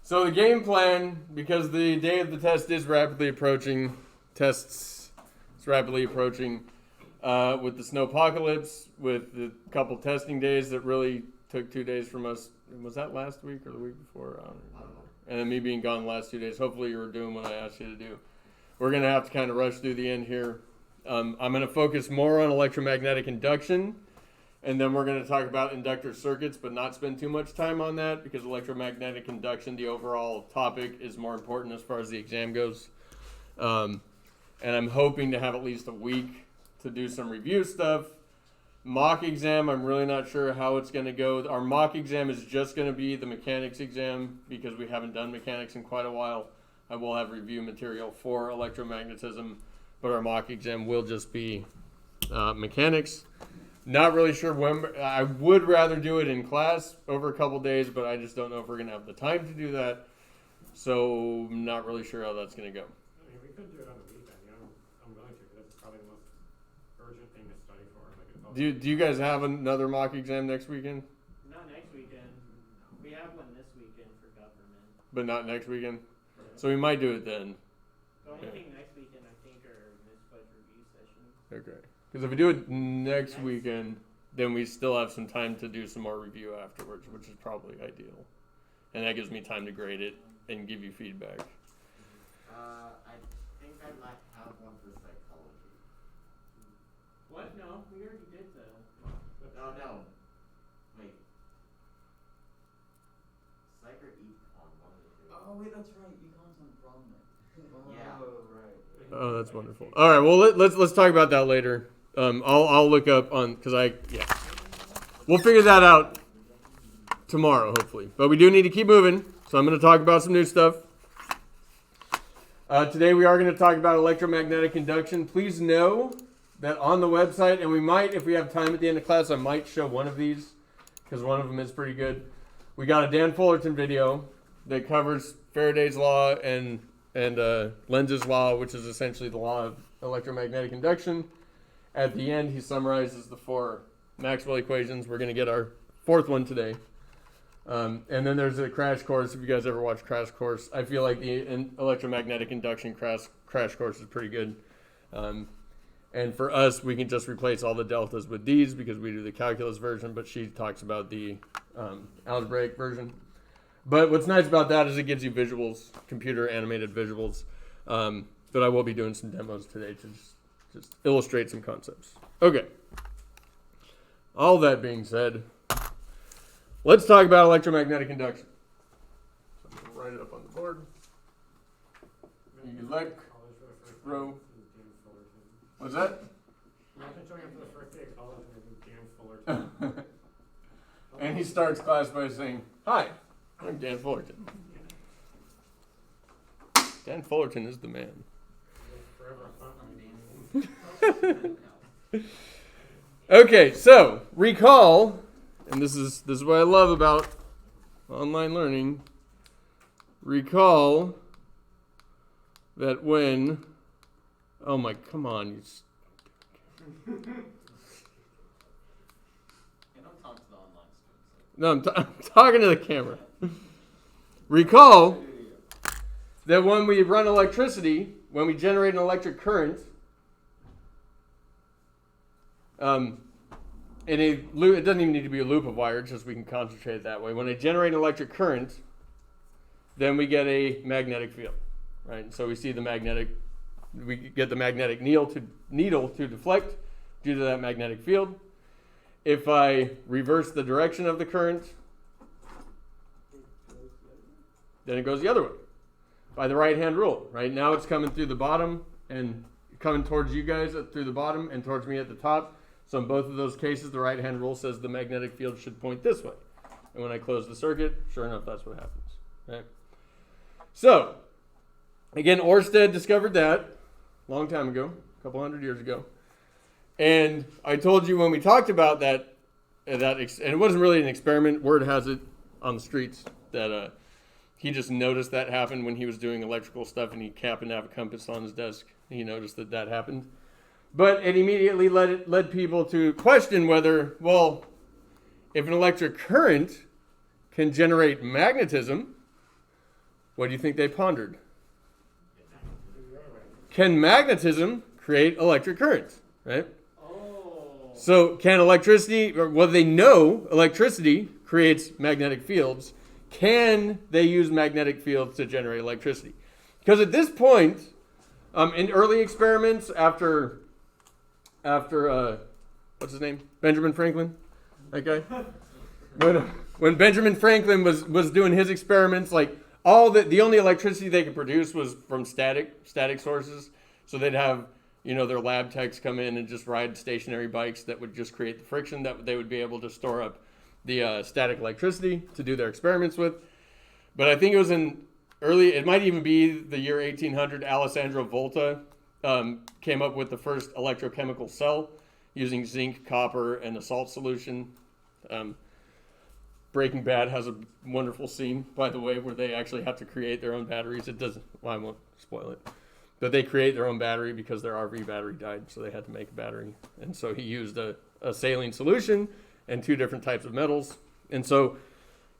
So the game plan, because the day of the test is rapidly approaching, is rapidly approaching, with the snowpocalypse, with the couple testing days that really took 2 days from us. Was that last week or the week before? I don't remember. And then me being gone the last 2 days. Hopefully you were doing what I asked you to do. We're going to have to kind of rush through the end here. I'm going to focus more on electromagnetic induction. And then we're going to talk about inductor circuits, but not spend too much time on that because electromagnetic induction, the overall topic, is more important as far as the exam goes. And I'm hoping to have at least a week to do some review stuff. Mock exam, I'm really not sure how it's going to go. Our mock exam is just going to be the mechanics exam because we haven't done mechanics in quite a while. I will have review material for electromagnetism, but our mock exam will just be mechanics. Not really sure when. I would rather do it in class over a couple days, but I just don't know if we're going to have the time to do that. So I'm not really sure how that's going to go. I mean, we could do it on the weekend. You know, I'm willing to, because it's probably the most urgent thing to study for. Do you guys have another mock exam next weekend? Not next weekend. We have one this weekend for government. But not next weekend? So we might do it then. The only thing next weekend, I think, are misfudge review sessions. Okay. Because if we do it next weekend, then we still have some time to do some more review afterwards, which is probably ideal. And that gives me time to grade it and give you feedback. I think I might have one for psychology. What? No, we already did the. Oh, no. Wait. Psych or econ, one of the two. Oh, wait, that's right. Econ's on prom night. Yeah. Oh, right. Oh, that's wonderful. All right, well, let's talk about that later. I'll look up on, we'll figure that out tomorrow, hopefully. But we do need to keep moving, so I'm going to talk about some new stuff. Today we are going to talk about electromagnetic induction. Please know that on the website, and we might, if we have time at the end of class, I might show one of these, because one of them is pretty good. We got a Dan Fullerton video that covers Faraday's law and Lenz's law, which is essentially the law of electromagnetic induction. At the end, he summarizes the 4 Maxwell equations. We're going to get our 4th one today. And then there's a crash course. If you guys ever watch Crash Course, I feel like the electromagnetic induction crash course is pretty good. And for us, we can just replace all the deltas with D's because we do the calculus version, but she talks about the algebraic version. But what's nice about that is it gives you visuals, computer animated visuals. But I will be doing some demos today to just illustrate some concepts. Okay. All that being said, let's talk about electromagnetic induction. So I'm going to write it up on the board. Electro. What's that? Imagine showing up for the first day of college and Dan Fullerton. And he starts class by saying, "Hi, I'm Dan Fullerton." Dan Fullerton is the man. Forever fun. Okay, so recall, and this is what I love about online learning. Recall that when, oh my, come on, you. You don't talk to the online students. No, I'm talking to the camera. Recall that when we run electricity, when we generate an electric current, it doesn't even need to be a loop of wire, just we can concentrate it that way. When I generate an electric current, then we get a magnetic field, right? So we get the magnetic needle to deflect due to that magnetic field. If I reverse the direction of the current, then it goes the other way by the right-hand rule. Right now it's coming through the bottom and coming towards you guys through the bottom and towards me at the top. So in both of those cases, the right-hand rule says the magnetic field should point this way. And when I close the circuit, sure enough, that's what happens. Right? So, again, Ørsted discovered that a long time ago, a couple hundred years ago. And I told you when we talked about that and it wasn't really an experiment, word has it on the streets, that he just noticed that happened when he was doing electrical stuff and he happened to have a compass on his desk. He noticed that happened. But it immediately led people to question whether, well, if an electric current can generate magnetism, what do you think they pondered? Can magnetism create electric current? Right? Oh. So can electricity, or well, they know electricity creates magnetic fields. Can they use magnetic fields to generate electricity? Because at this point, in early experiments after what's his name? Benjamin Franklin? That guy? When Benjamin Franklin was doing his experiments, like the only electricity they could produce was from static sources. So they'd have, their lab techs come in and just ride stationary bikes that would just create the friction that they would be able to store up the static electricity to do their experiments with. But I think it was it might even be the year 1800, Alessandro Volta came up with the first electrochemical cell using zinc, copper, and a salt solution. Breaking Bad has a wonderful scene, by the way, where they actually have to create their own batteries. I won't spoil it. But they create their own battery because their RV battery died, so they had to make a battery. And so he used a saline solution and two different types of metals. And so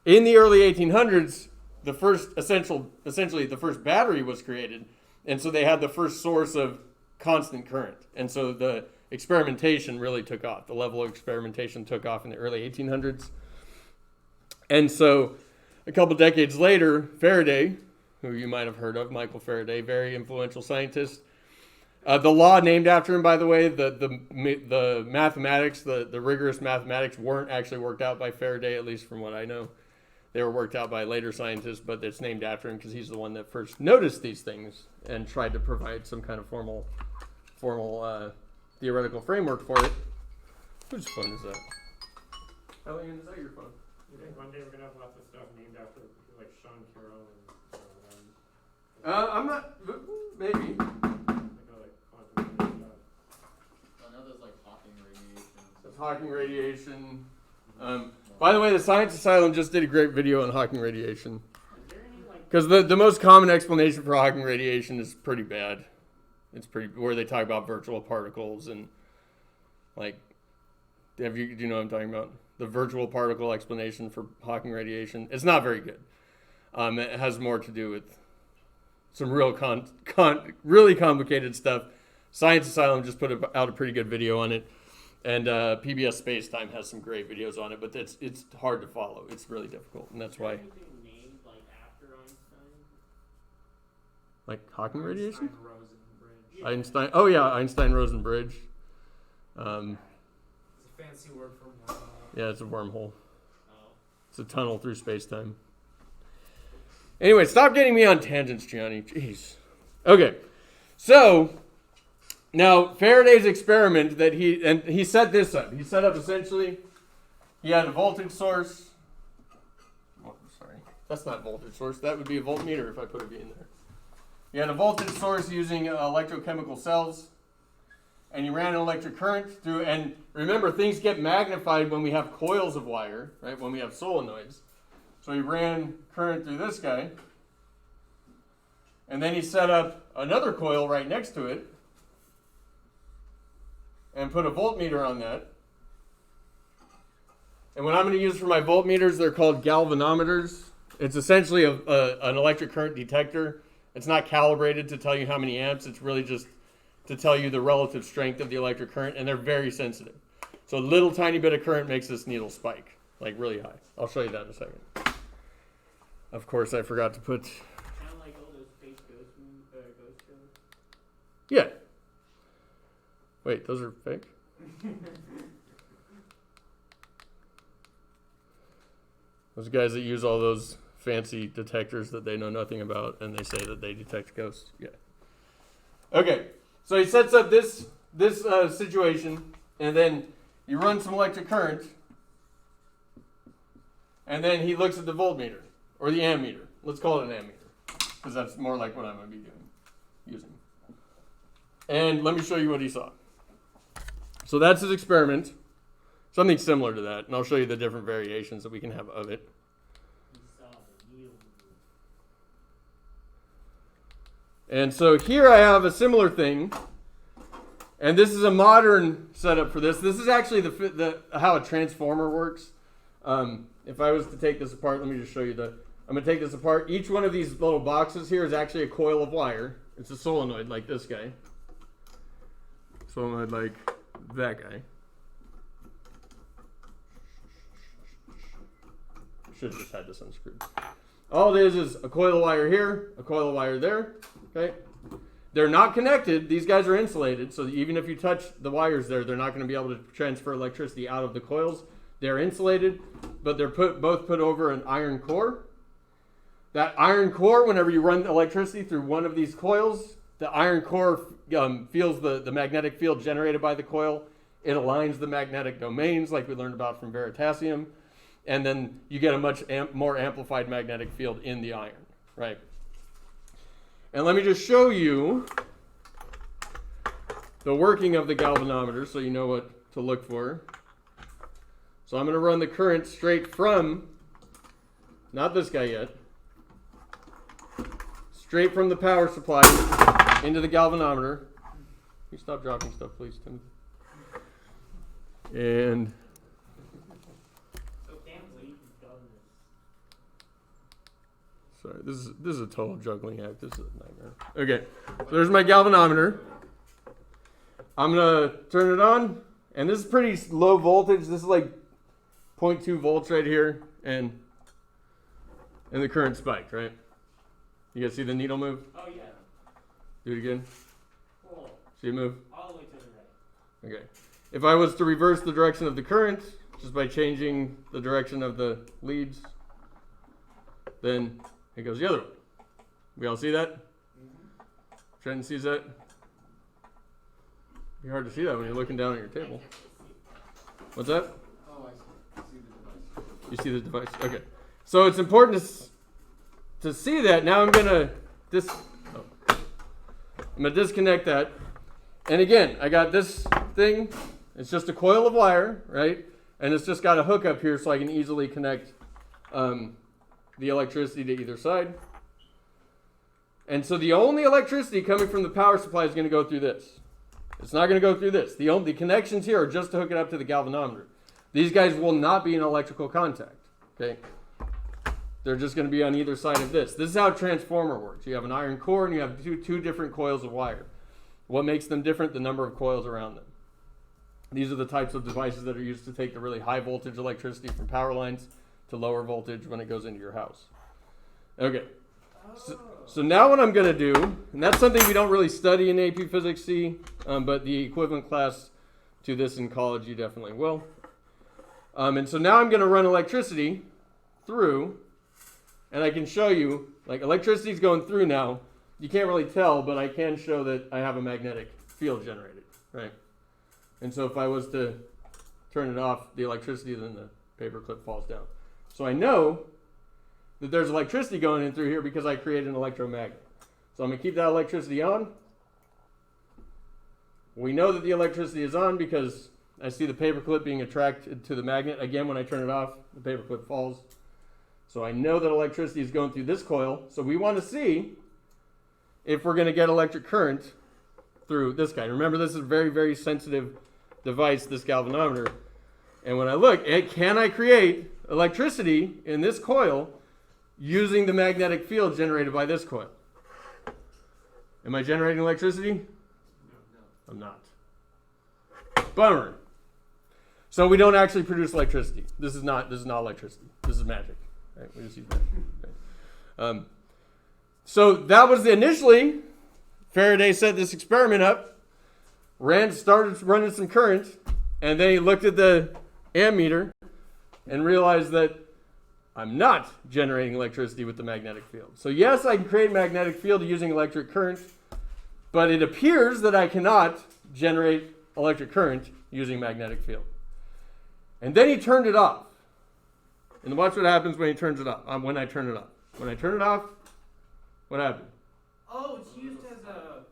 in the early 1800s, essentially the first battery was created. And so they had the first source of constant current. And so the experimentation really took off. The level of experimentation took off in the early 1800s. And so a couple decades later, Faraday, who you might have heard of, Michael Faraday, very influential scientist. The law named after him, by the way, the mathematics, the rigorous mathematics weren't actually worked out by Faraday, at least from what I know. They were worked out by later scientists, but it's named after him because he's the one that first noticed these things and tried to provide some kind of formal theoretical framework for it. Whose phone is that? Elliot, is that your phone? You think one day we're gonna have lots of stuff named after like Sean Carroll and I'm not. Maybe. quantum stuff. I know there's like Hawking radiation. There's Hawking radiation. By the way, the Science Asylum just did a great video on Hawking radiation. Is there any like? Because the most common explanation for Hawking radiation is pretty bad. It's where they talk about virtual particles and like. Do you know what I'm talking about? The virtual particle explanation for Hawking radiation. It's not very good. It has more to do with some real really complicated stuff. Science Asylum just put out a pretty good video on it. And PBS Spacetime has some great videos on it, but it's hard to follow. It's really difficult, and that's why. Anything named like after Einstein? Like Hawking radiation? Einstein-Rosen bridge. Einstein. Oh yeah, Einstein-Rosen bridge. It's a fancy word for wormhole. Yeah, it's a wormhole. Oh. It's a tunnel through space-time. Anyway, stop getting me on tangents, Gianni. Jeez. Okay, so now Faraday's experiment that he set this up. He set up essentially. He had a voltage source. Oh, sorry, that's not voltage source. That would be a voltmeter if I put a V in there. He had a voltage source using electrochemical cells. And you ran an electric current through, and remember, things get magnified when we have coils of wire, right? When we have solenoids. So he ran current through this guy. And then he set up another coil right next to it. And put a voltmeter on that. And what I'm going to use for my voltmeters, they're called galvanometers. It's essentially an electric current detector. It's not calibrated to tell you how many amps. It's really just to tell you the relative strength of the electric current, and they're very sensitive. So a little tiny bit of current makes this needle spike, like really high. I'll show you that in a second. Of course, I forgot to put... Kind of like all those space ghost shows. Yeah. Wait, those are fake? Those guys that use all those fancy detectors that they know nothing about, and they say that they detect ghosts. Yeah. Okay. So he sets up this situation, and then you run some electric current, and then he looks at the voltmeter, or the ammeter. Let's call it an ammeter, because that's more like what I'm going to be using. And let me show you what he saw. So that's his experiment, something similar to that, and I'll show you the different variations that we can have of it. He saw the needle. And so here I have a similar thing, and this is a modern setup for this. This is actually the how a transformer works. If I was to take this apart, let me just show you I'm going to take this apart. Each one of these little boxes here is actually a coil of wire. It's a solenoid like this guy. Solenoid like that guy. Should have just had this unscrewed. All it is a coil of wire here, a coil of wire there. Okay. They're not connected. These guys are insulated, so even if you touch the wires there, they're not going to be able to transfer electricity out of the coils. They're insulated, but they're both put over an iron core. That iron core, whenever you run electricity through one of these coils, the iron core feels the magnetic field generated by the coil. It aligns the magnetic domains like we learned about from Veritasium. And then you get a much more amplified magnetic field in the iron, right? And let me just show you the working of the galvanometer so you know what to look for. So I'm going to run the current straight from, not this guy yet, straight from the power supply into the galvanometer. Can you stop dropping stuff, please, Tim? And So can't believe you've done this. sorry, this is a total juggling act. This is a nightmare. Okay, so there's my galvanometer. I'm gonna turn it on, and this is pretty low voltage. This is like 0.2 volts right here, and the current spiked, right? You guys see the needle move? Oh yeah, Do it again. cool. See it move? All the way to the right. Okay. If I was to reverse the direction of the current, just by changing the direction of the leads, then it goes the other way. We all see that? Trenton sees that? It's hard to see that when you're looking down at your table. What's that? Oh, I see the device. You see the device? Okay. So it's important to see that. Now I'm gonna disconnect that. And again, I got this thing. It's just a coil of wire, right? And it's just got a hook up here so I can easily connect the electricity to either side. And so the only electricity coming from the power supply is going to go through this. It's not going to go through this. The connections here are just to hook it up to the galvanometer. These guys will not be in electrical contact. Okay, they're just going to be on either side of this. This is how a transformer works. You have an iron core and you have two different coils of wire. What makes them different? The number of coils around them. These are the types of devices that are used to take the really high voltage electricity from power lines to lower voltage when it goes into your house. Okay. So now what I'm going to do, and that's something we don't really study in AP Physics C, but the equivalent class to this in college you definitely will. And so now I'm going to run electricity through, and I can show you, like electricity is going through now. You can't really tell, but I can show that I have a magnetic field generated, right? And so if I was to turn it off, the electricity, then the paperclip falls down. So I know that there's electricity going in through here because I created an electromagnet. So I'm going to keep that electricity on. We know that the electricity is on because I see the paperclip being attracted to the magnet. Again, when I turn it off, the paperclip falls. So I know that electricity is going through this coil. So we want to see if we're going to get electric current through this guy. Remember, this is a very, very sensitive device, this galvanometer. And when I look, can I create electricity in this coil using the magnetic field generated by this coil? Am I generating electricity? No. I'm not. Bummer. So we don't actually produce electricity. This is not electricity. This is magic. Right? We just use magic. Okay. So that was initially, Faraday set this experiment up, started running some current, and then he looked at the ammeter and realized that I'm not generating electricity with the magnetic field. So yes, I can create a magnetic field using electric current, but it appears that I cannot generate electric current using magnetic field. And then he turned it off. And watch what happens when he turns it off. When I turn it off. When I turn it off, what happened? Oh, it's used as a.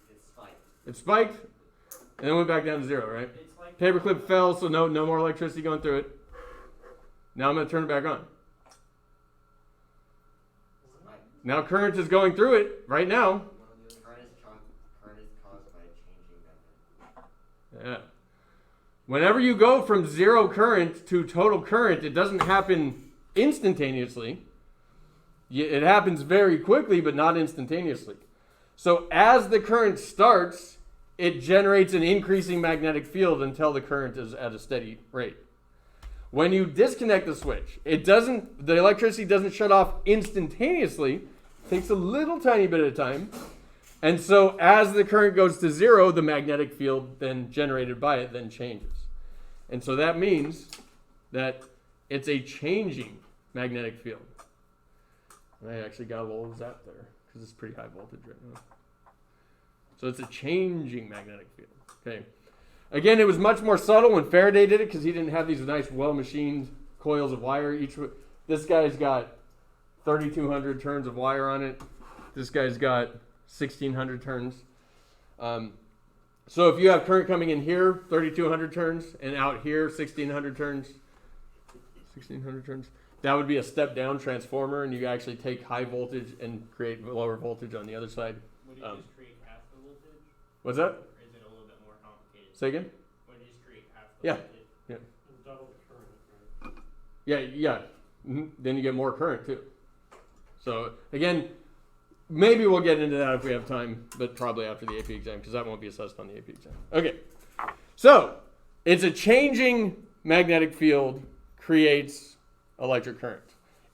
It's spiked. It spiked, and then went back down to zero, right? It's like. Paperclip fell, so no more electricity going through it. Now I'm going to turn it back on. Now current is going through it right now. Current is caused by changing magnet. Yeah. Whenever you go from zero current to total current, it doesn't happen instantaneously. It happens very quickly, but not instantaneously. So as the current starts, it generates an increasing magnetic field until the current is at a steady rate. When you disconnect the switch, the electricity doesn't shut off instantaneously. It takes a little tiny bit of time. And so as the current goes to zero, the magnetic field then generated by it then changes. And so that means that it's a changing magnetic field. I actually got a little zap there because it's pretty high voltage right now. So it's a changing magnetic field. Okay. Again, it was much more subtle when Faraday did it because he didn't have these nice, well-machined coils of wire. This guy's got 3,200 turns of wire on it. This guy's got 1,600 turns. So if you have current coming in here, 3,200 turns, and out here, 1,600 turns, that would be a step-down transformer, and you actually take high voltage and create lower voltage on the other side. Would you just create half the voltage? What's that? Or is it a little bit more complicated? Say again? Would you just create half the Yeah. voltage? Yeah. Double the current, right? Yeah. Then you get more current too. So again, maybe we'll get into that if we have time, but probably after the AP exam because that won't be assessed on the AP exam. Okay. So it's a changing magnetic field creates electric current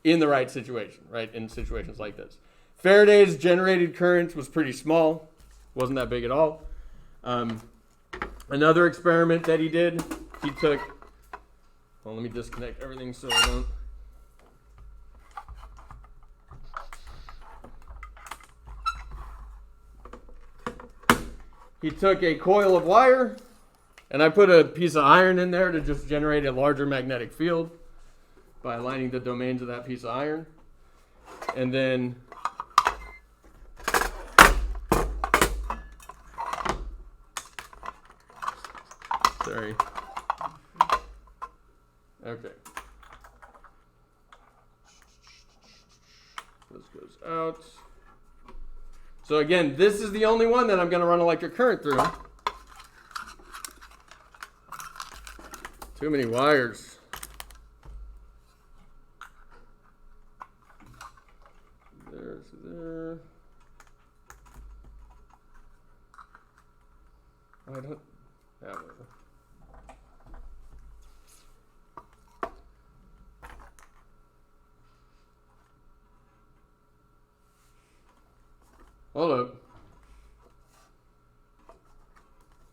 in the right situation, right? In situations like this. Faraday's generated current was pretty small. Wasn't that big at all. Another experiment that he did, he took, well, let me disconnect everything so I don't. He took a coil of wire, and I put a piece of iron in there to just generate a larger magnetic field by aligning the domains of that piece of iron. And then sorry. Okay. This goes out. So again, this is the only one that I'm going to run electric current through. Too many wires. There's there. I don't have it. Hold up.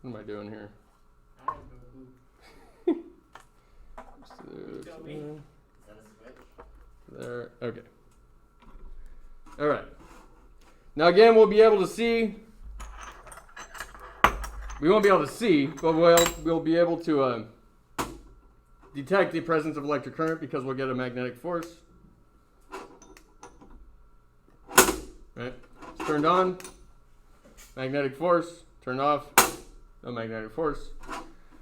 What am I doing here? I don't know who. Tell me. Is that a switch? There. Okay. All right. Now again, we'll be able to see. We won't be able to see, but we'll be able to detect the presence of electric current because we'll get a magnetic force. Right. It's turned on. Magnetic force. Turned off. No magnetic force.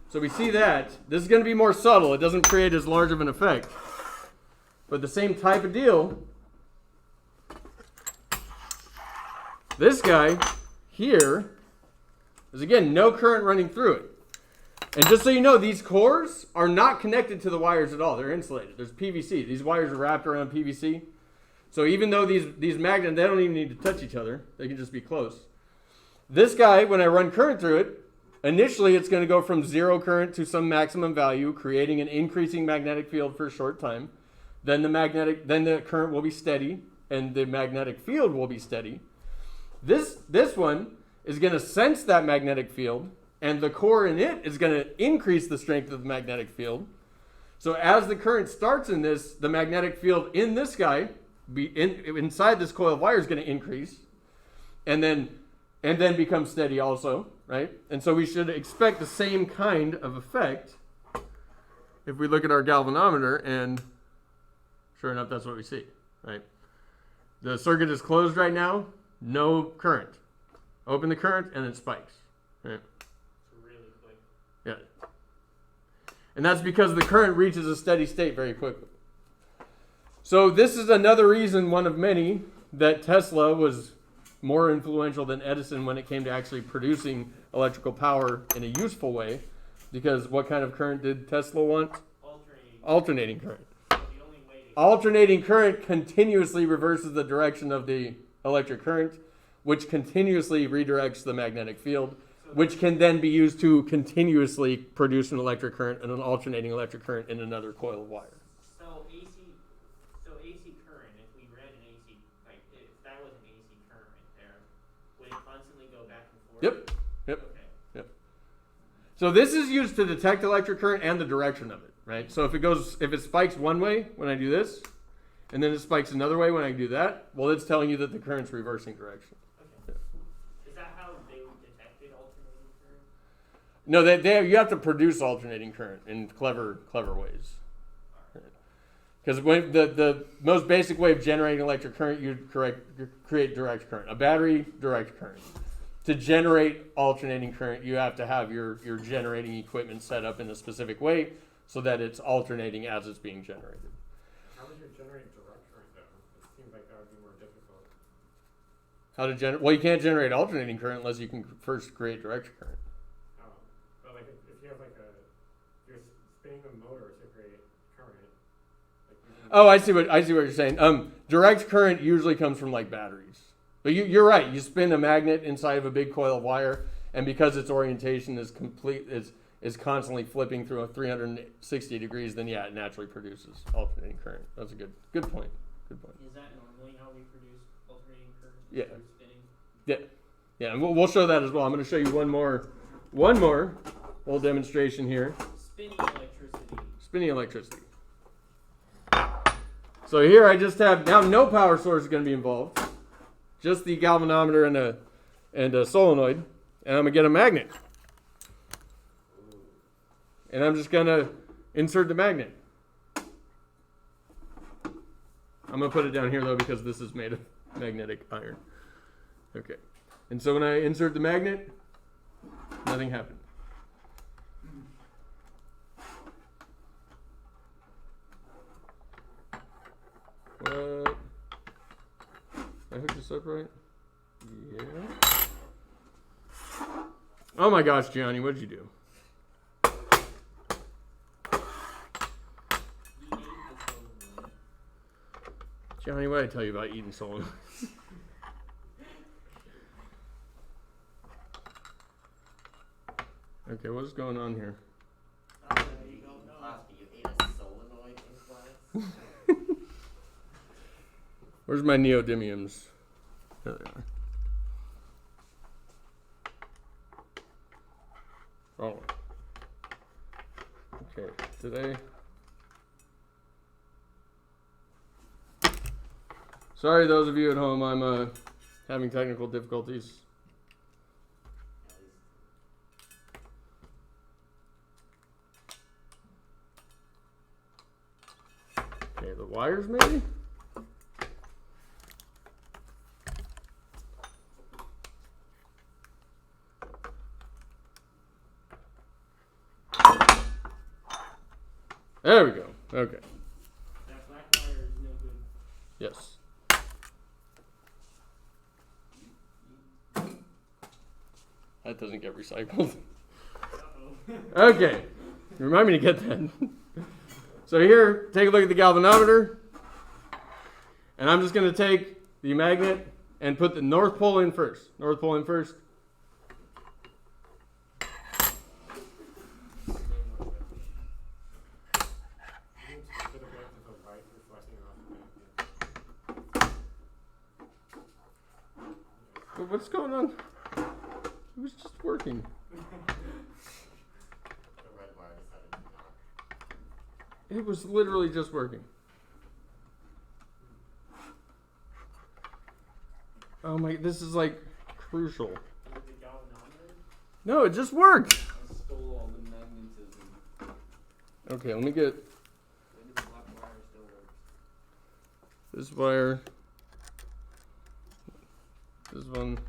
So we see that. This is going to be more subtle. It doesn't create as large of an effect. But the same type of deal. This guy here is, again, no current running through it. And just so you know, these cores are not connected to the wires at all. They're insulated. There's PVC. These wires are wrapped around PVC. So even though these magnets, they don't even need to touch each other. They can just be close. This guy, when I run current through it, initially it's going to go from zero current to some maximum value, creating an increasing magnetic field for a short time. Then the current will be steady, and the magnetic field will be steady. This one is going to sense that magnetic field, and the core in it is going to increase the strength of the magnetic field. So as the current starts in this, the magnetic field in this guy, inside this coil of wire, is going to increase, and then become steady also, right? And so we should expect the same kind of effect if we look at our galvanometer, and sure enough, that's what we see, right? The circuit is closed right now, no current. Open the current, and it spikes, right? It's really quick. Yeah. And that's because the current reaches a steady state very quickly. So this is another reason, one of many, that Tesla was more influential than Edison when it came to actually producing electrical power in a useful way. Because what kind of current did Tesla want? Alternating. Alternating current. The only way to alternating current continuously reverses the direction of the electric current, which continuously redirects the magnetic field, which can then be used to continuously produce an electric current and an alternating electric current in another coil of wire. So AC current, if we read an AC, like if that was an AC current right there, would it constantly go back and forth? Yep. Okay. So this is used to detect electric current and the direction of it, right? So if it spikes one way when I do this, and then it spikes another way when I do that, well, it's telling you that the current's reversing direction. Okay. Is that how they detected alternating current? No, you have to produce alternating current in clever ways. Because when the most basic way of generating electric current, you'd create direct current, a battery direct current. To generate alternating current, you have to have your generating equipment set up in a specific way so that it's alternating as it's being generated. How would you generate direct current though? It seems like that would be more difficult. How to generate? Well, you can't generate alternating current unless you can first create direct current. But like if you have like you're spinning a motor to create current. Like you can, Oh, I see what you're saying. Direct current usually comes from like batteries. But you're right. You spin a magnet inside of a big coil of wire, and because its orientation is constantly flipping through a 360 degrees, then yeah, it naturally produces alternating current. That's a good point. Good point. Is that normally how we produce alternating current? Yeah. Through spinning? Yeah, and we'll show that as well. I'm going to show you one more little demonstration here. Spinning electricity. So here I just have now no power source is going to be involved. Just the galvanometer and a solenoid, and I'm gonna get a magnet, and I'm just gonna insert the magnet. I'm gonna put it down here though because this is made of magnetic iron. Okay, and so when I insert the magnet, nothing happened. What? I hooked this up right? Yeah. Oh my gosh, Gianni, what did you do? Gianni, what did I tell you about eating solenoids? Okay, what's going on here? You ate a solenoid in class? Where's my neodymiums? There they are. Oh. Okay, today. Sorry, those of you at home, I'm having technical difficulties. Okay, the wires maybe? There we go. Okay. That black wire is no good. Yes. That doesn't get recycled. Uh-oh. Okay. Remind me to get that. So here, take a look at the galvanometer. And I'm just going to take the magnet and put the north pole in first. North pole in first. What's going on? It was just working. The red wire decided to knock. It was literally just working. Oh my, this is like crucial. Is it the galvanometer? No, it just worked. I stole all the magnetism. Okay, let me get Maybe the black wire still works. this wire. This one.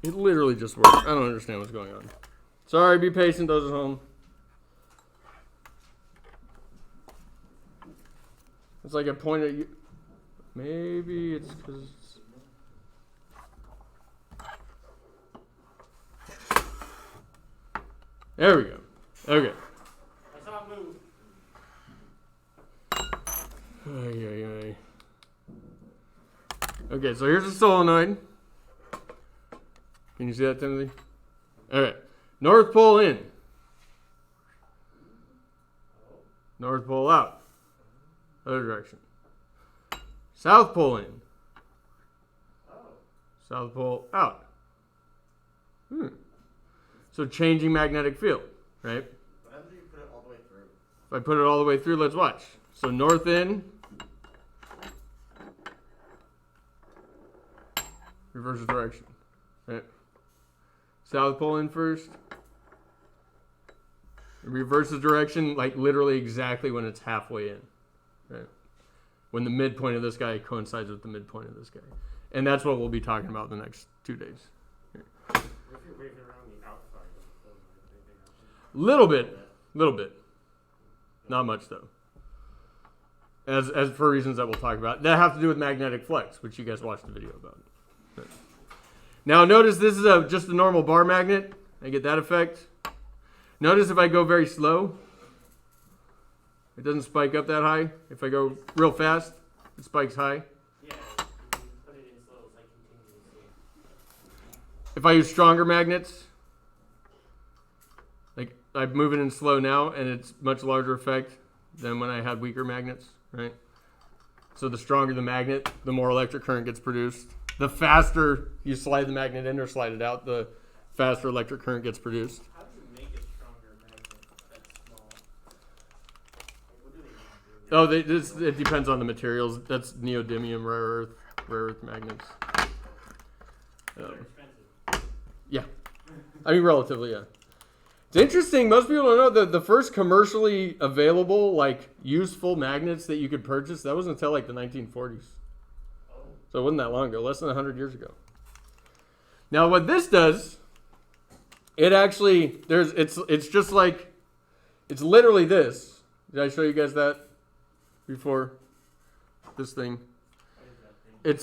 It literally just worked. I don't understand what's going on. Sorry, be patient, those at home. It's like I pointed at you. Maybe it's because. There we go. Okay. I saw it move. Ay, ay, ay. Okay, so here's a solenoid. Can you see that, Timothy? All right. North pole in. North pole out. Other direction. South pole in. South pole out. So changing magnetic field, right? What happens if you put it all the way through? If I put it all the way through, let's watch. So north in. Reverse the direction, right? South pole in first. It reverses direction, like literally exactly when it's halfway in, right? When the midpoint of this guy coincides with the midpoint of this guy. And that's what we'll be talking about the next 2 days. What if you're waving around the outside of the solenoid? Anything happen? Little bit. Not much though. As for reasons that we'll talk about. That have to do with magnetic flex, which you guys watched the video about. Right. Now notice this is just a normal bar magnet. I get that effect. Notice if I go very slow, it doesn't spike up that high. If I go real fast, it spikes high. Yeah, if you put it in slow, it's like continuously. If I use stronger magnets, like I'm moving in slow now, and it's much larger effect than when I had weaker magnets, right? So the stronger the magnet, the more electric current gets produced. The faster you slide the magnet in or slide it out, the faster electric current gets produced. How do you make a stronger magnet that's small? Like, what do they do? Oh, it depends on the materials. That's neodymium, rare earth magnets. They're expensive. Yeah. I mean, relatively, yeah. It's interesting. Most people don't know that the first commercially available, like, useful magnets that you could purchase, that wasn't until, like, the 1940s. So it wasn't that long ago, less than 100 years ago. Now, what this does, it actually, it's just like, it's literally this. Did I show you guys that before? This thing. It's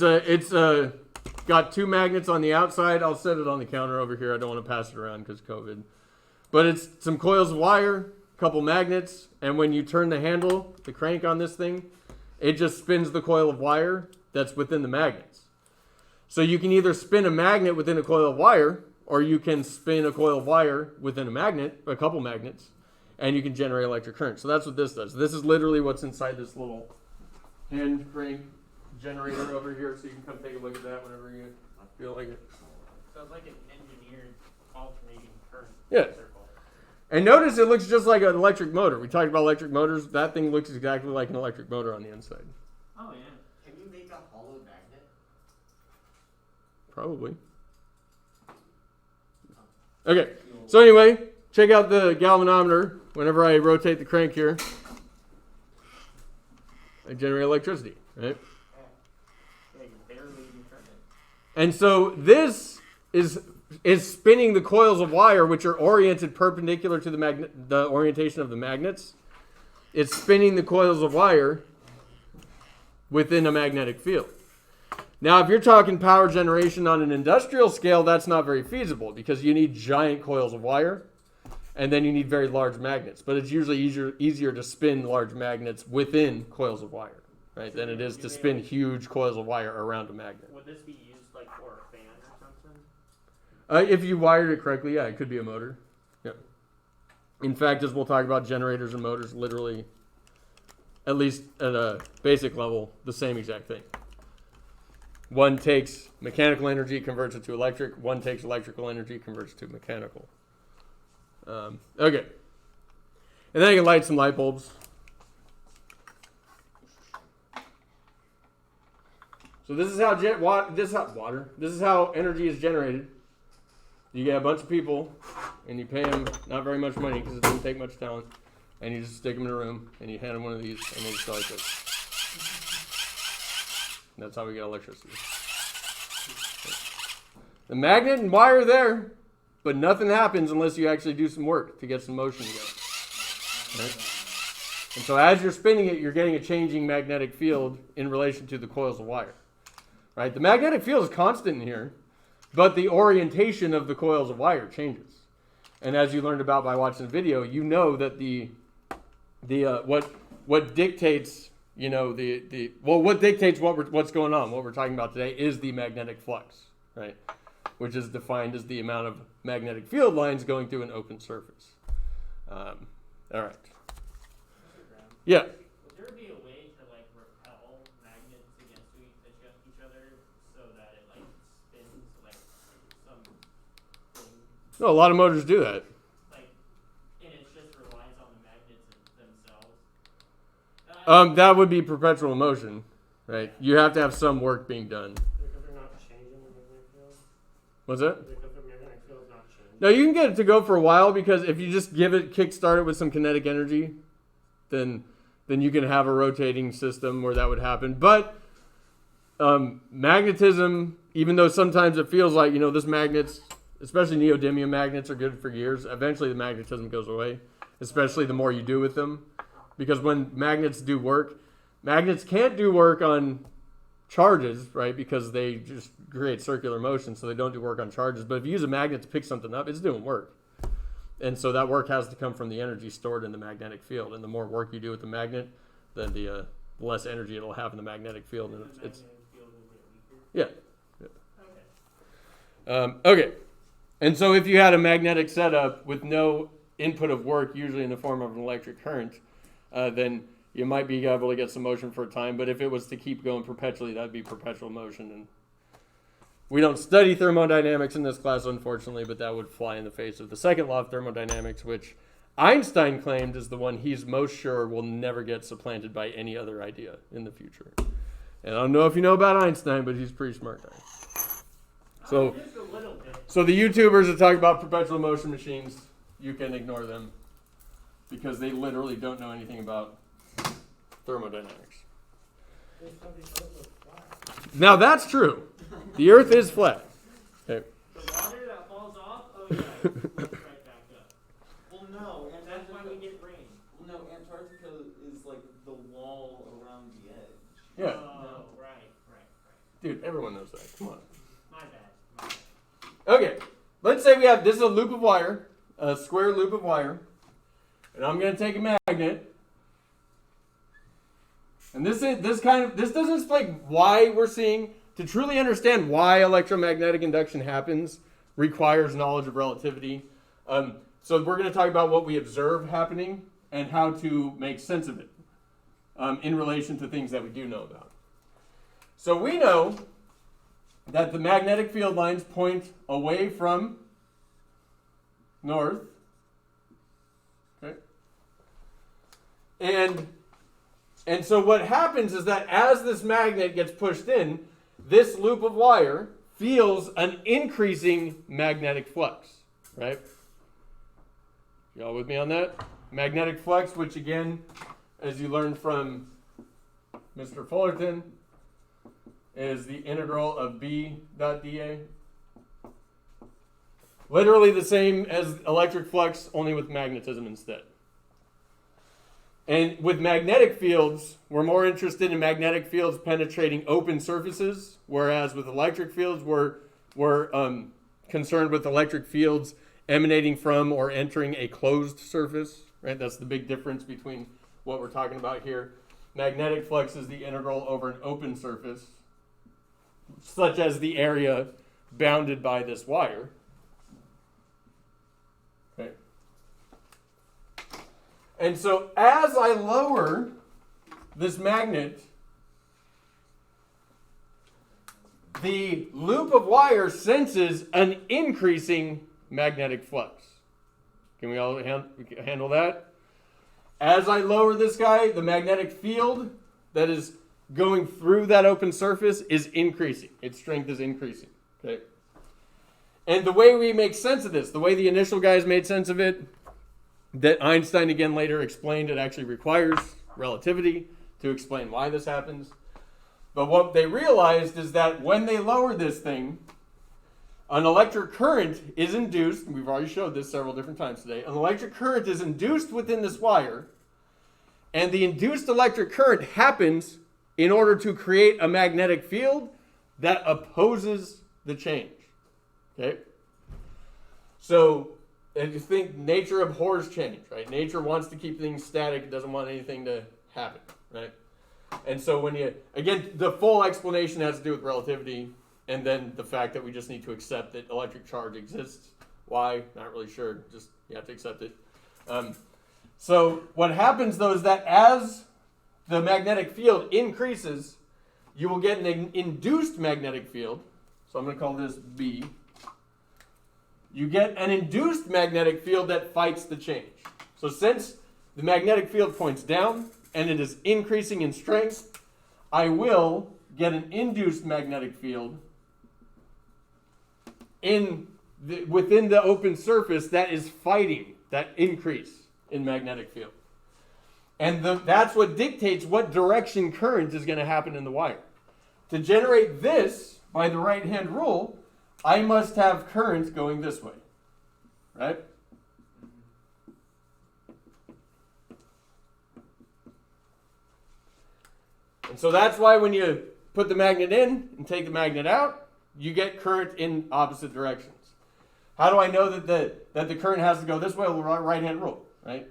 got 2 magnets on the outside. I'll set it on the counter over here. I don't want to pass it around because COVID. But it's some coils of wire, a couple magnets, and when you turn the handle, the crank on this thing, it just spins the coil of wire that's within the magnets. So you can either spin a magnet within a coil of wire, or you can spin a coil of wire within a magnet, a couple magnets, and you can generate electric current. So that's what this does. This is literally what's inside this little hand crank generator over here, so you can come take a look at that whenever you feel like it. So it's like an engineered alternating current Yeah. circle. And notice it looks just like an electric motor. We talked about electric motors. That thing looks exactly like an electric motor on the inside. Oh, yeah. Can you make a hollow magnet? Probably. Okay, so anyway, check out the galvanometer. Whenever I rotate the crank here, I generate electricity, right? Yeah, you're barely even turning it. And so this is spinning the coils of wire, which are oriented perpendicular to the orientation of the magnets. It's spinning the coils of wire within a magnetic field. Now, if you're talking power generation on an industrial scale, that's not very feasible because you need giant coils of wire, and then you need very large magnets. But it's usually easier to spin large magnets within coils of wire, right, than it is to spin huge coils of wire around a magnet. Would this be used like for a fan or something? If you wired it correctly, yeah, it could be a motor. Yeah. In fact, as we'll talk about, generators and motors literally, at least at a basic level, the same exact thing. One takes mechanical energy, converts it to electric. One takes electrical energy, converts it to mechanical. Okay. And then I can light some light bulbs. So this is how This is how energy is generated. You get a bunch of people, and you pay them not very much money because it doesn't take much talent, and you just stick them in a room, and you hand them one of these, and they just go like this. And that's how we get electricity. The magnet and wire are there, but nothing happens unless you actually do some work to get some motion together. Right? And so as you're spinning it, you're getting a changing magnetic field in relation to the coils of wire. Right? The magnetic field is constant in here, but the orientation of the coils of wire changes. And as you learned about by watching the video, you know that what dictates what dictates what's going on, what we're talking about today, is the magnetic flux, right? Which is defined as the amount of magnetic field lines going through an open surface. All right. Yeah. Would there be a way to like repel magnets against each other so that it like spins like some thing? No, a lot of motors do that. Like, and it just relies on the magnets themselves. That would be perpetual motion, right? You have to have some work being done. Because they're not changing the magnetic field. What's that? Because the magnetic field is not changing. No, you can get it to go for a while, because if you just kickstart it with some kinetic energy, then you can have a rotating system where that would happen. But magnetism, even though sometimes it feels like, this magnets, especially neodymium magnets, are good for years, eventually the magnetism goes away, especially the more you do with them. Because when magnets do work, magnets can't do work on charges, right? Because they just create circular motion, so they don't do work on charges. But if you use a magnet to pick something up, it's doing work. And so that work has to come from the energy stored in the magnetic field. And the more work you do with the magnet, then the less energy it'll have in the magnetic field. And it's yeah. Okay. And so if you had a magnetic setup with no input of work, usually in the form of an electric current, then you might be able to get some motion for a time. But if it was to keep going perpetually, that'd be perpetual motion. And we don't study thermodynamics in this class, unfortunately, but that would fly in the face of the second law of thermodynamics, which Einstein claimed is the one he's most sure will never get supplanted by any other idea in the future. And I don't know if you know about Einstein, but he's a pretty smart guy. So the YouTubers that talk about perpetual motion machines, you can ignore them because they literally don't know anything about thermodynamics. Now that's true. The Earth is flat. Okay. The water that falls off, it floats right back up. Well, no, And that's why we get rain. Well, no, Antarctica is like the wall around the edge. Yeah. Oh, right. Dude, everyone knows that. Come on. My bad. Okay. Let's say this is a loop of wire, a square loop of wire, and I'm going to take a magnet. And this doesn't explain why we're seeing. To truly understand why electromagnetic induction happens requires knowledge of relativity. So we're going to talk about what we observe happening and how to make sense of it in relation to things that we do know about. So we know that the magnetic field lines point away from north. Okay. And so what happens is that as this magnet gets pushed in, this loop of wire feels an increasing magnetic flux, right? Y'all with me on that? Magnetic flux, which again, as you learned from Mr. Fullerton, is the integral of B dot dA. Literally the same as electric flux, only with magnetism instead. And with magnetic fields, we're more interested in magnetic fields penetrating open surfaces, whereas with electric fields, we're concerned with electric fields emanating from or entering a closed surface. Right? That's the big difference between what we're talking about here. Magnetic flux is the integral over an open surface, such as the area bounded by this wire. Okay. And so as I lower this magnet, the loop of wire senses an increasing magnetic flux. Can we all handle that? As I lower this guy, the magnetic field that is going through that open surface is increasing. Its strength is increasing. Okay. And the way we make sense of this, the way the initial guys made sense of it, that Einstein again later explained, it actually requires relativity to explain why this happens. But what they realized is that when they lower this thing, an electric current is induced. We've already showed this several different times today. An electric current is induced within this wire, and the induced electric current happens in order to create a magnetic field that opposes the change. Okay? So, and you think nature abhors change, right? Nature wants to keep things static. It doesn't want anything to happen, right? And so when you, again, the full explanation has to do with relativity, and then the fact that we just need to accept that electric charge exists. Why? Not really sure. Just, you have to accept it. So what happens, though, is that as the magnetic field increases, you will get an induced magnetic field. So I'm going to call this B. You get an induced magnetic field that fights the change. So since the magnetic field points down and it is increasing in strength, I will get an induced magnetic field within the open surface that is fighting that increase in magnetic field. And that's what dictates what direction current is going to happen in the wire. To generate this by the right-hand rule, I must have current going this way, right? And so that's why when you put the magnet in and take the magnet out, you get current in opposite directions. How do I know that the current has to go this way? Well, the right-hand rule, right?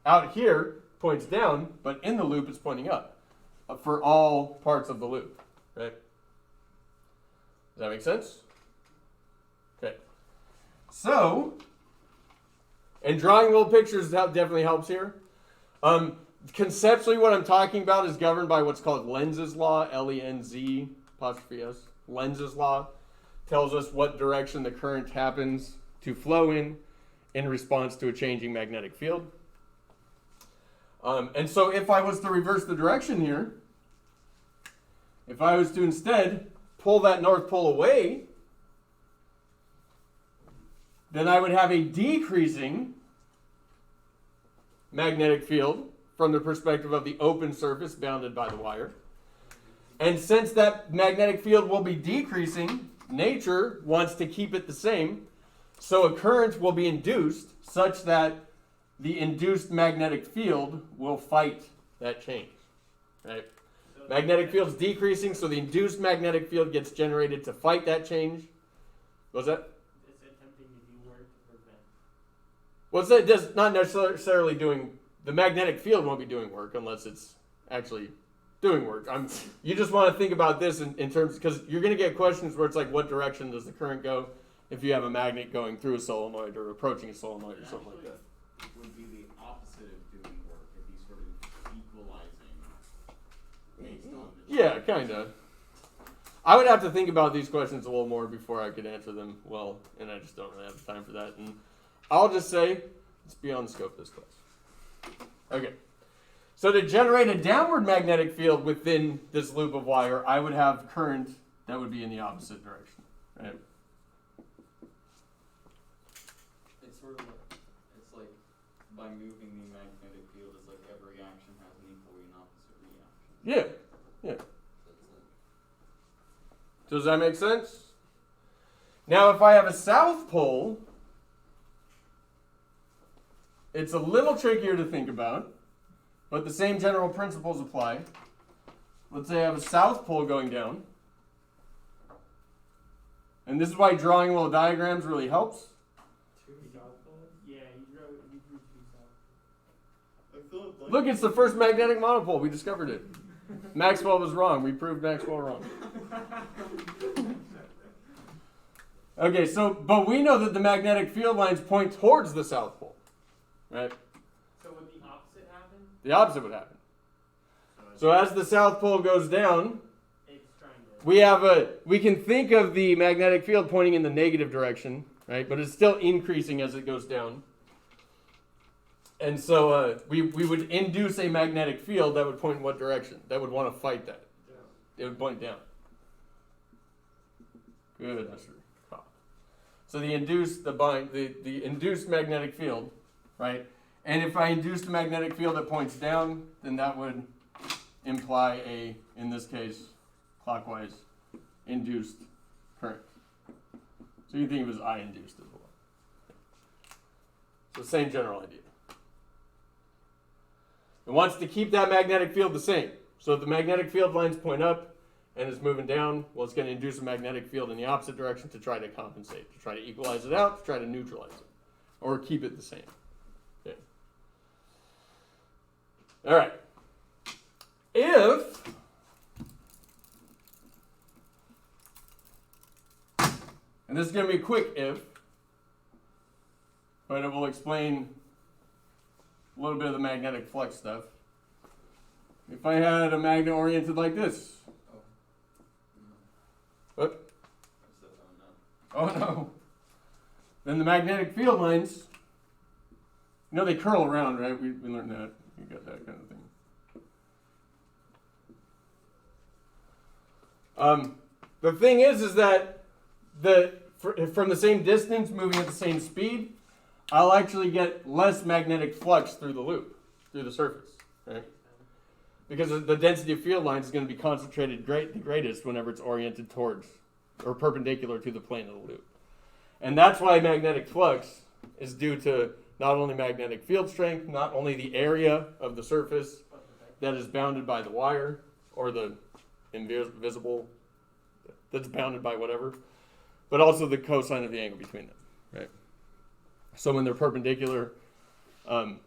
Out here points down, but in the loop it's pointing up for all parts of the loop, right? Does that make sense? Okay. So, and drawing little pictures definitely helps here. Conceptually, what I'm talking about is governed by what's called Lenz's law, L-E-N-Z, apostrophe S. Lenz's law tells us what direction the current happens to flow in response to a changing magnetic field. And so if I was to reverse the direction here, if I was to instead pull that north pole away, then I would have a decreasing magnetic field from the perspective of the open surface bounded by the wire. And since that magnetic field will be decreasing, nature wants to keep it the same, so a current will be induced such that the induced magnetic field will fight that change, right? So Magnetic field's decreasing, so the induced magnetic field gets generated to fight that change. What's that? it's attempting to do work to prevent. Well, it does not necessarily doing, the magnetic field won't be doing work unless it's actually doing work. You just want to think about this in terms, because you're going to get questions where it's like, what direction does the current go if you have a magnet going through a solenoid or approaching a solenoid or something like that? Would be the opposite of doing work if he's sort of equalizing based on the Yeah, kind of. I would have to think about these questions a little more before I could answer them well, and I just don't really have time for that. And I'll just say, it's beyond the scope of this class. Okay. So to generate a downward magnetic field within this loop of wire, I would have current that would be in the opposite direction, right? It's sort of like, it's like by moving the magnetic field, it's like every action has an equal and opposite reaction. Yeah. So it's like, Does that make sense? Now, if I have a south pole, it's a little trickier to think about, but the same general principles apply. Let's say I have a south pole going down. And this is why drawing little diagrams really helps. Two south poles? Yeah, you drew two south. I thought like Look, it's the first magnetic monopole. We discovered it. Maxwell was wrong. We proved Maxwell wrong. Okay, so, but we know that the magnetic field lines point towards the south pole, right? So would the opposite happen? The opposite would happen. So as the south pole goes down, It's trying to. we can think of the magnetic field pointing in the negative direction, right? But it's still increasing as it goes down. And so we would induce a magnetic field that would point in what direction? That would want to fight that. It would point down. Good, Mr. Cobb. So the induced magnetic field, right? And if I induced a magnetic field that points down, then that would imply a, in this case, clockwise induced current. So you can think of it as I induced as well. So same general idea. It wants to keep that magnetic field the same. So if the magnetic field lines point up and it's moving down, well, it's going to induce a magnetic field in the opposite direction to try to compensate, to try to equalize it out, to try to neutralize it, or keep it the same. Okay. All right. if and this is going to be a quick if, but it will explain a little bit of the magnetic flux stuff. If I had a magnet oriented like this. What? Oh no. Then the magnetic field lines, they curl around, right? We learned that. You got that kind of thing. The thing is that from the same distance, moving at the same speed, I'll actually get less magnetic flux through the loop, through the surface, right? Because the density of field lines is going to be concentrated the greatest whenever it's oriented towards or perpendicular to the plane of the loop. And that's why magnetic flux is due to not only magnetic field strength, not only the area of the surface that is bounded by the wire or the invisible that's bounded by whatever, but also the cosine of the angle between them, right? So when they're perpendicular, when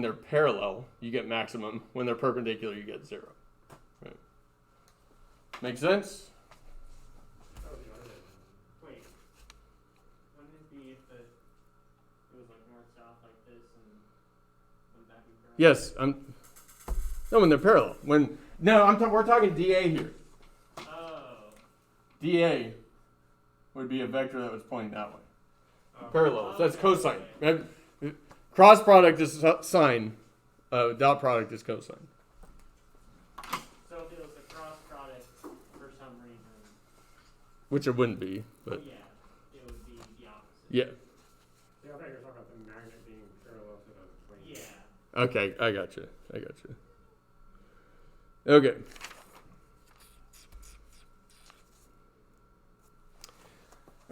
they're parallel, you get maximum. When they're perpendicular, you get zero. Right? Make sense? Wait, wouldn't it be if it was like north-south like this and wouldn't that be correct? Yes. No, when they're parallel. We're talking dA here. Oh. dA would be a vector that was pointing that way. Parallel. So that's cosine. Right? Cross product is sine. Dot product is cosine. So if it was a cross product for some reason, Which it wouldn't be, but yeah, it would be the opposite. yeah. Yeah, I thought you were talking about the magnet being parallel to the plane. Yeah. Okay, I got you. Okay.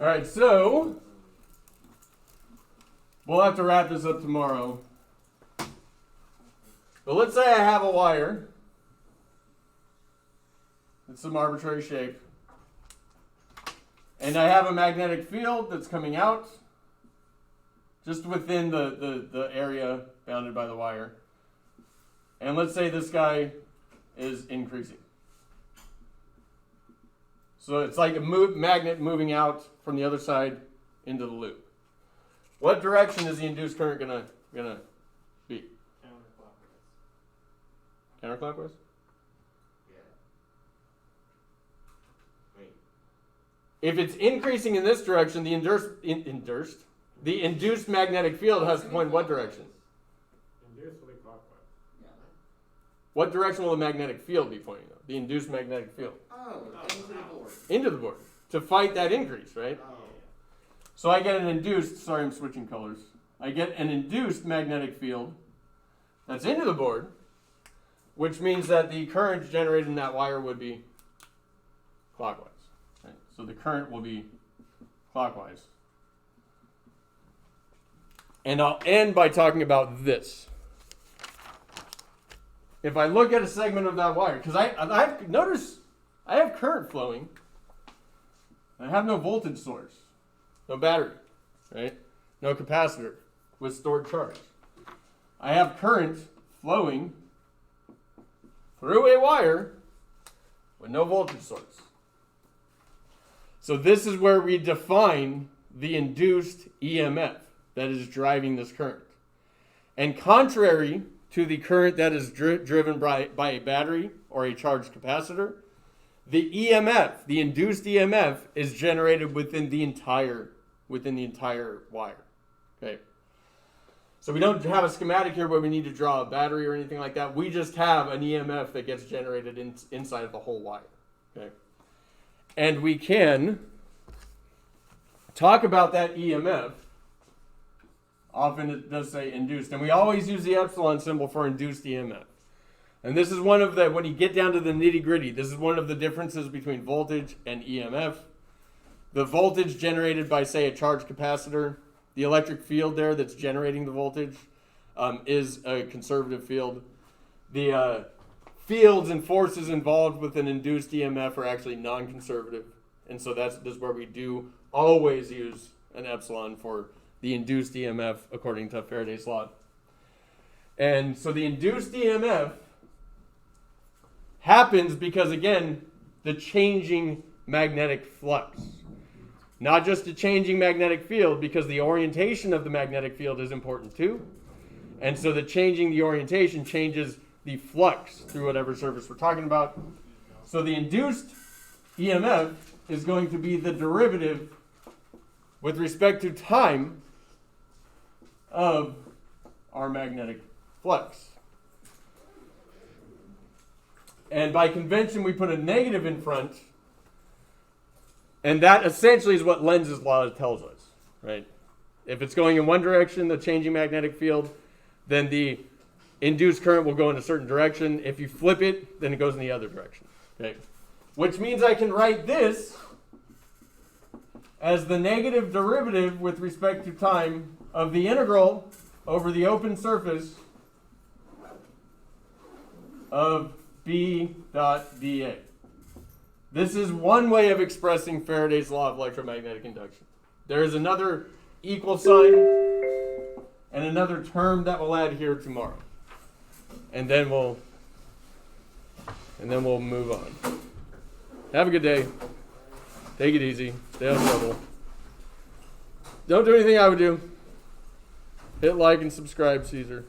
All right, so we'll have to wrap this up tomorrow. But let's say I have a wire. It's some arbitrary shape. And I have a magnetic field that's coming out just within the area bounded by the wire. And let's say this guy is increasing. So it's like a magnet moving out from the other side into the loop. What direction is the induced current gonna be? Counterclockwise? Yeah. Wait. If it's increasing in this direction, the induced magnetic field has to point what direction? Induced will be clockwise. Yeah. What direction will the magnetic field be pointing though? The induced magnetic field. Oh, into the board. Into the board. To fight that increase, right? Oh. So I get an induced, sorry I'm switching colors. I get an induced magnetic field that's into the board, which means that the current generated in that wire would be clockwise. Right? So the current will be clockwise. And I'll end by talking about this. If I look at a segment of that wire, because notice I have current flowing. I have no voltage source, no battery, right? No capacitor with stored charge. I have current flowing through a wire with no voltage source. So this is where we define the induced EMF that is driving this current. And contrary to the current that is driven by a battery or a charged capacitor, the EMF, the induced EMF, is generated within the entire wire. Okay. So we don't have a schematic here where we need to draw a battery or anything like that. We just have an EMF that gets generated inside of the whole wire. Okay. And we can talk about that EMF. Often it does say induced, and we always use the epsilon symbol for induced EMF. And this is one of the, when you get down to the nitty-gritty, this is one of the differences between voltage and EMF. The voltage generated by, say, a charged capacitor, the electric field there that's generating the voltage is a conservative field. The fields and forces involved with an induced EMF are actually non-conservative. And so this is where we do always use an epsilon for the induced EMF according to Faraday's law. And so the induced EMF happens because, again, the changing magnetic flux. Not just a changing magnetic field, because the orientation of the magnetic field is important too. And so the changing the orientation changes the flux through whatever surface we're talking about. So the induced EMF is going to be the derivative with respect to time of our magnetic flux. And by convention, we put a negative in front. And that essentially is what Lenz's law tells us, right? If it's going in one direction, the changing magnetic field, then the induced current will go in a certain direction. If you flip it, then it goes in the other direction, okay? Which means I can write this as the negative derivative with respect to time of the integral over the open surface of B dot dA. This is one way of expressing Faraday's law of electromagnetic induction. There is another equal sign and another term that we'll add here tomorrow. And then we'll move on. Have a good day. Take it easy. Stay out of trouble. Don't do anything I would do. Hit like and subscribe, Caesar.